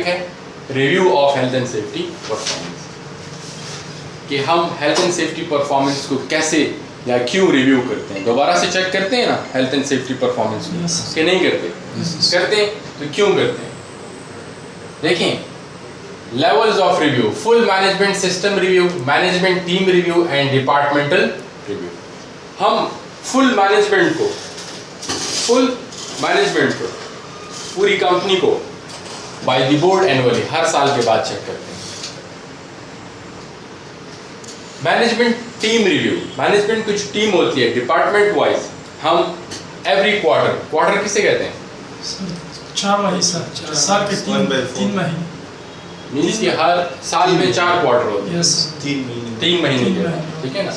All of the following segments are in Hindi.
है review of health and safety performance, कि हम हेल्थ एंड सेफ्टी परफॉर्मेंस को कैसे या क्यों रिव्यू करते हैं। दोबारा से चेक करते हैं ना हेल्थ एंड सेफ्टी परफॉर्मेंस को, कि नहीं करते? करते हैं, तो क्यों करते हैं? देखें, levels of review: full management system review, management team review and departmental review. हम फुल मैनेजमेंट को पूरी कंपनी को बाय द बोर्ड एनुअली हर साल के बाद चेक करते हैं। मैनेजमेंट टीम रिव्यू, मैनेजमेंट कुछ टीम होती है डिपार्टमेंट वाइज, हम एवरी क्वार्टर किसे कहते हैं? 4 महीने साल के 3 महीने, मीन्स कि हर साल में 4 क्वार्टर होते हैं। 3 महीने के बाद, ठीक है ना?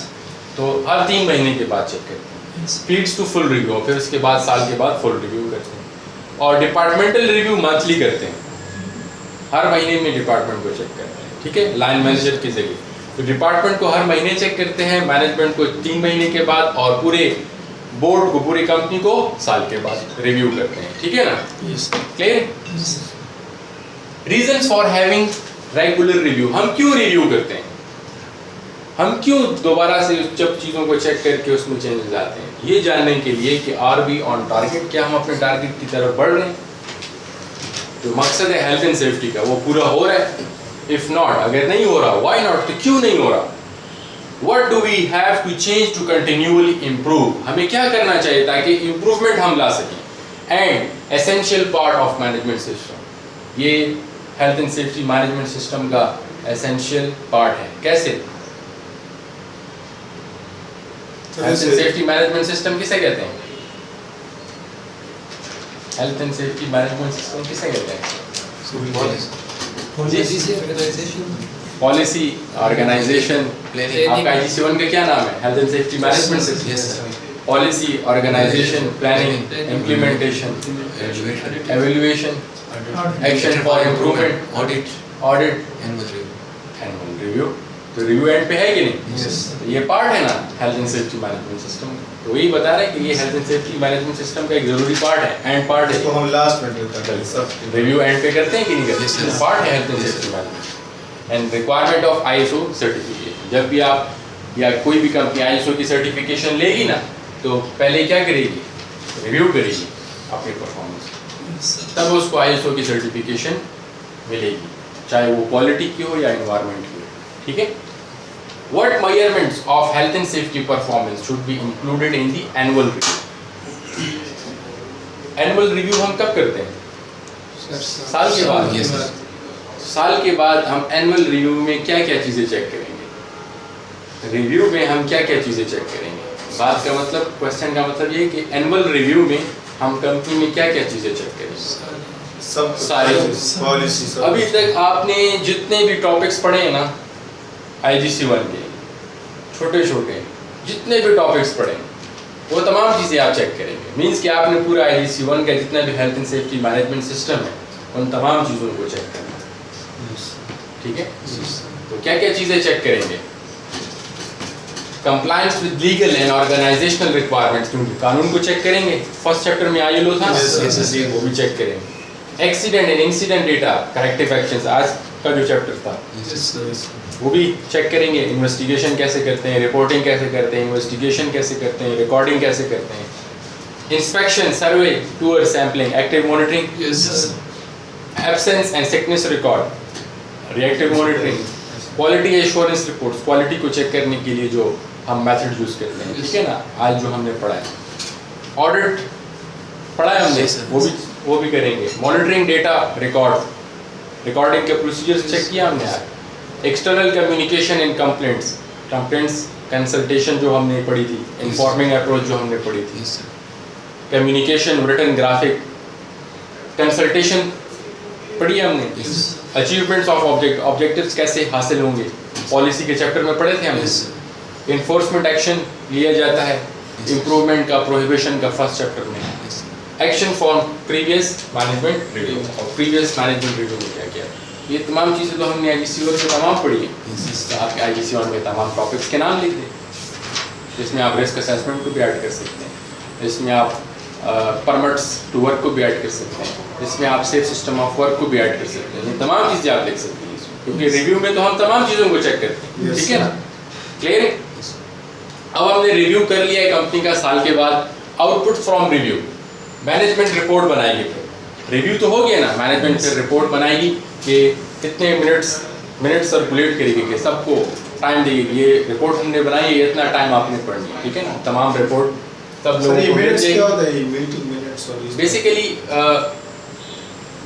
तो हर 3 महीने के बाद चेक करते हैं। फीड्स टू फुल रिव्यू, फिर उसके बाद साल के बाद फुल रिव्यू करते हैं। और डिपार्टमेंटल रिव्यू मंथली करते हैं, हर महीने में डिपार्टमेंट को चेक करते हैं, ठीक है, लाइन मैनेजर के जरिए। तो डिपार्टमेंट को हर महीने चेक करते हैं, मैनेजमेंट को 3 महीने के बाद, और पूरे बोर्ड को, पूरी कंपनी को साल के बाद रिव्यू करते हैं, ठीक है ना? Clear? Reasons for having regular review, हम क्यों रिव्यू करते हैं? हम क्यों दोबारा से जब चीज़ों को चेक करके उसमें चेंजेस आते हैं? ये जानने के लिए कि आर वी ऑन टारगेट, क्या हम अपने टारगेट की तरफ बढ़ रहे हैं? जो मकसद है हेल्थ एंड सेफ्टी का वो पूरा हो रहा है? इफ नॉट, अगर नहीं हो रहा, व्हाई नॉट, तो क्यों नहीं हो रहा? What do we have to change to continuously improve, हमें क्या करना चाहिए ताकि इम्प्रूवमेंट हम ला सकें? And essential part of management system, ये health and safety management system का एसेंशियल पार्ट है। कैसे? Health and safety management system किसे कहते हैं? Health and safety management system किसे कहते हैं? Policy, organisation. आपका IGC1 का क्या नाम है? Health and safety management system. Policy, organisation, planning, implementation, evaluation, action for improvement, audit, annual review. तो रिव्यू एंड पे है कि नहीं? तो ये पार्ट है ना health and safety management system. तो वही बता रहे हैं कि ये health and safety management system का एक जरूरी पार्ट है, एंड पार्ट है। तो हम लास्ट में करते हैं सब रिव्यू एंड पे करते हैं कि नहीं करते? पार्ट है health and safety management. And requirement of ISO certification, जब भी आप या कोई भी कंपनी ISO की सर्टिफिकेशन लेगी ना, तो पहले क्या करेगी? रिव्यू करेगी अपनी परफॉर्मेंस, तब उसको ISO की सर्टिफिकेशन मिलेगी, चाहे वो क्वालिटी की हो या एनवायरनमेंट की हो, ठीक है? What measurements of health and safety performance should be included in the annual review? Annual review हम कब करते हैं? साल के बाद। साल के बाद हम एनुअल रिव्यू में क्या क्या चीज़ें चेक करेंगे? रिव्यू में हम क्या क्या चीज़ें चेक करेंगे? बात का मतलब, क्वेश्चन का मतलब ये कि एनुअल रिव्यू में हम कंपनी में क्या क्या चीज़ें चेक करेंगे? सब सारी पॉलिसी सब। अभी तक आपने जितने भी टॉपिक्स पढ़े हैं ना IGC1 के, छोटे छोटे जितने भी टॉपिक्स पढ़े, वो तमाम चीज़ें आप चेक करेंगे। मींस कि आपने पूरा IGC1 का जितना भी health and safety management system है, उन तमाम चीज़ों को चेक करना है, ठीक है? तो क्या क्या चीज़ें चेक करेंगे? Compliance with legal and organisational requirements, क्योंकि कानून को चेक करेंगे। फर्स्ट चैप्टर में ILO था, वो भी चेक करेंगे। Accident and incident data, corrective actions, आज का जो चैप्टर था वो भी चेक करेंगे। इन्वेस्टिगेशन कैसे करते हैं, रिपोर्टिंग कैसे करते हैं, इन्वेस्टिगेशन कैसे करते हैं, रिकॉर्डिंग कैसे करते हैं, inspection, survey, tour, sampling, active monitoring, absence and sickness record, reactive monitoring, quality assurance reports, quality को चेक करने के लिए जो हम मेथड यूज करते हैं, ठीक है ना? आज जो हमने पढ़ा है, ऑडिट पढ़ा है हमने, वो भी करेंगे। मॉनिटरिंग डेटा रिकॉर्ड, रिकॉर्डिंग के प्रोसीजर्स चेक किया हमने आज। External communication in complaints, consultation जो हमने पढ़ी थी, इन्फॉर्मिंग अप्रोच जो हमने पढ़ी थी, कम्युनिकेशन, रिटन, ग्राफिक, कंसल्टेशन पढ़ी हमने। अचीवमेंट्स ऑफ ऑब्जेक्टिव्स कैसे हासिल होंगे, पॉलिसी के चैप्टर में पढ़े थे हमने। इन्फोर्समेंट एक्शन लिया जाता है इम्प्रूवमेंट का, प्रोहिबिशन का फर्स्ट चैप्टर में। Action for previous management review, और प्रीवियस मैनेजमेंट रिव्यू में क्या किया, ये तमाम चीज़ें तो हमने IGC1 में तमाम पढ़ी है। तो आपके IGC1 में तमाम टॉपिक्स के नाम लिख दें। इसमें आप रिस्क असेसमेंट को भी ऐड कर सकते हैं, इसमें आप परमिट्स टू वर्क को भी ऐड कर सकते हैं, इसमें आप सेफ सिस्टम ऑफ वर्क को भी ऐड कर सकते हैं। ये तमाम चीज़ें आप लिख सकते हैं इसमें, क्योंकि रिव्यू में तो हम तमाम चीज़ों को चेक करते हैं। Yes, ठीक है ना, क्लियर है? अब हमने रिव्यू कर लिया है कंपनी का, साल के बाद output from review, management report बनाएगी। फिर रिव्यू तो हो गया ना, मैनेजमेंट फिर रिपोर्ट बनाएगी कि कितने मिनट सर्कुलेट करेगी, कि सबको टाइम देगी, ये रिपोर्ट हमने बनाई है, इतना टाइम आपने पढ़नी है। ठीक है ना, तमाम रिपोर्ट सब सर लोगों ये को मिल मिनट्स क्या जाएगी। होता है, ये मीटिंग मिनट्स और इस बेसिकली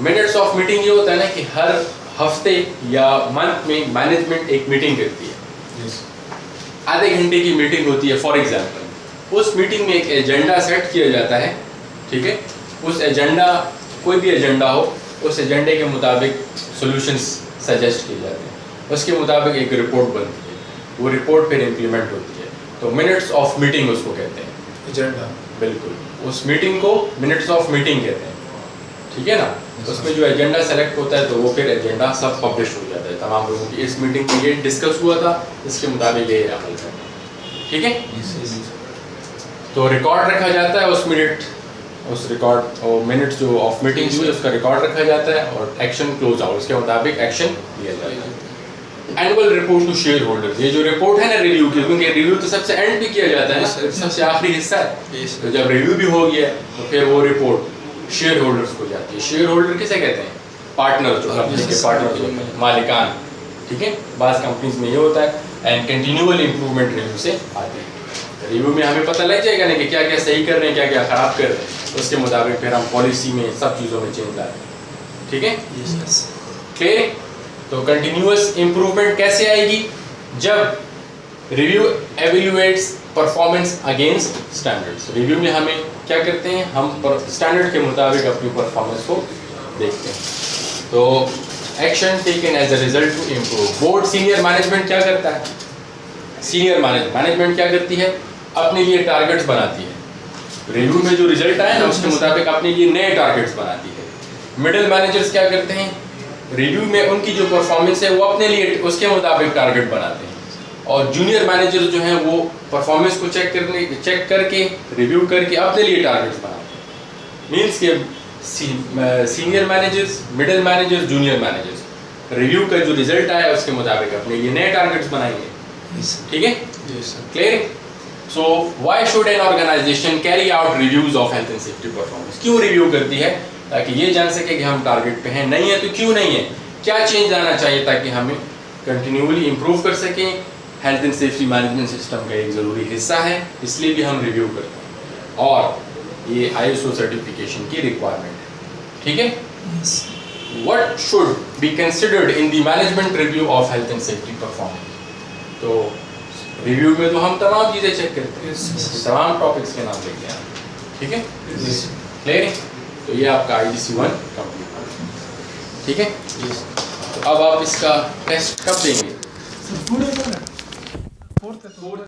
मिनट्स ऑफ मीटिंग ये होता है ना कि हर हफ्ते या मंथ में मैनेजमेंट एक मीटिंग करती है, Yes. आधे घंटे की मीटिंग होती है फॉर एग्जांपल। उस मीटिंग में एक एजेंडा सेट किया जाता है। ठीक है, उस एजेंडा, कोई भी एजेंडा हो, उस एजेंडे के मुताबिक सॉल्यूशंस सजेस्ट किए जाते हैं, उसके मुताबिक एक रिपोर्ट बनती है, वो रिपोर्ट फिर इम्प्लीमेंट होती है। तो मिनट्स ऑफ मीटिंग उसको कहते हैं। एजेंडा। बिल्कुल, उस मीटिंग को मिनट्स ऑफ मीटिंग कहते हैं। ठीक है ना, उसमें जो एजेंडा सेलेक्ट होता है तो वो फिर एजेंडा सब पब्लिश हो जाता है तमाम लोगों की, इस मीटिंग में ये डिस्कस हुआ था, इसके मुताबिक ये अमल करना। ठीक है, तो रिकॉर्ड रखा जाता है उस रिकॉर्ड और मिनट्स जो ऑफ मीटिंग हुई उसका रिकॉर्ड रखा जाता है और एक्शन क्लोज आउट, उसके मुताबिक एक्शन लिया जाता है। Annual report to shareholders, ये जो रिपोर्ट है ना रिव्यू की, क्योंकि रिव्यू तो सबसे एंड पे किया जाता है ना, सबसे आखिरी हिस्सा है। तो जब रिव्यू भी हो गया तो फिर वो रिपोर्ट शेयर होल्डर्स को जाती है। शेयर होल्डर किसे कहते हैं? पार्टनर, जो कंपनी के पार्टनर जो मालिकान। ठीक है, बाज़ कंपनीज में ये होता है। एंड कंटिन्यूअल इंप्रूवमेंट रिव्यू से आते हैं। रिव्यू में हमें पता लग जाएगा ना कि क्या क्या सही कर रहे हैं, क्या क्या ख़राब कर रहे हैं, उसके मुताबिक फिर हम पॉलिसी में सब चीज़ों में चेंज लाते हैं। ठीक है, क्लियर है? तो कंटिन्यूअस इंप्रूवमेंट कैसे आएगी? जब review evaluates performance against standards. Review में हमें क्या करते हैं, हम स्टैंडर्ड के मुताबिक अपनी परफॉर्मेंस को देखते हैं। तो action taken as a result to improve. Board senior management क्या करता है? सीनियर मैनेजमेंट क्या करती है? अपने लिए टारगेट्स बनाती है। रिव्यू में जो रिजल्ट आए ना उसके मुताबिक अपने लिए नए टारगेट्स बनाती है। मिडिल मैनेजर्स क्या करते हैं? रिव्यू में उनकी जो परफॉर्मेंस है वो अपने लिए उसके मुताबिक टारगेट बनाते हैं। और जूनियर मैनेजर जो हैं वो परफॉर्मेंस को चेक करके रिव्यू करके अपने लिए टारगेट्स बनाते हैं। मीन्स के senior managers, middle managers, junior managers review का जो रिजल्ट आया उसके मुताबिक अपने लिए नए टारगेट्स बनाएंगे। ठीक है, clear? So why should an organisation carry out reviews of health and safety performance? क्यों रिव्यू करती है? ताकि ये जान सके कि हम टारगेट पे हैं, नहीं है तो क्यों नहीं है, क्या चेंज आना चाहिए ताकि हमें कंटिन्यूअली इंप्रूव कर सकें। Health and safety management system का एक ज़रूरी हिस्सा है, इसलिए भी हम रिव्यू करते हैं और ये ISO सर्टिफिकेशन की रिक्वायरमेंट है। ठीक है, what should be considered in the management review of health and safety performance? तो रिव्यू में तो हम तमाम चीज़ें चेक करते हैं, तमाम टॉपिक्स के नाम लेते हैं। ठीक है, क्लियर है? तो ये आपका IDC 1 कंप्लीट। ठीक है, तो अब आप इसका टेस्ट कब देंगे? पूरे का 4th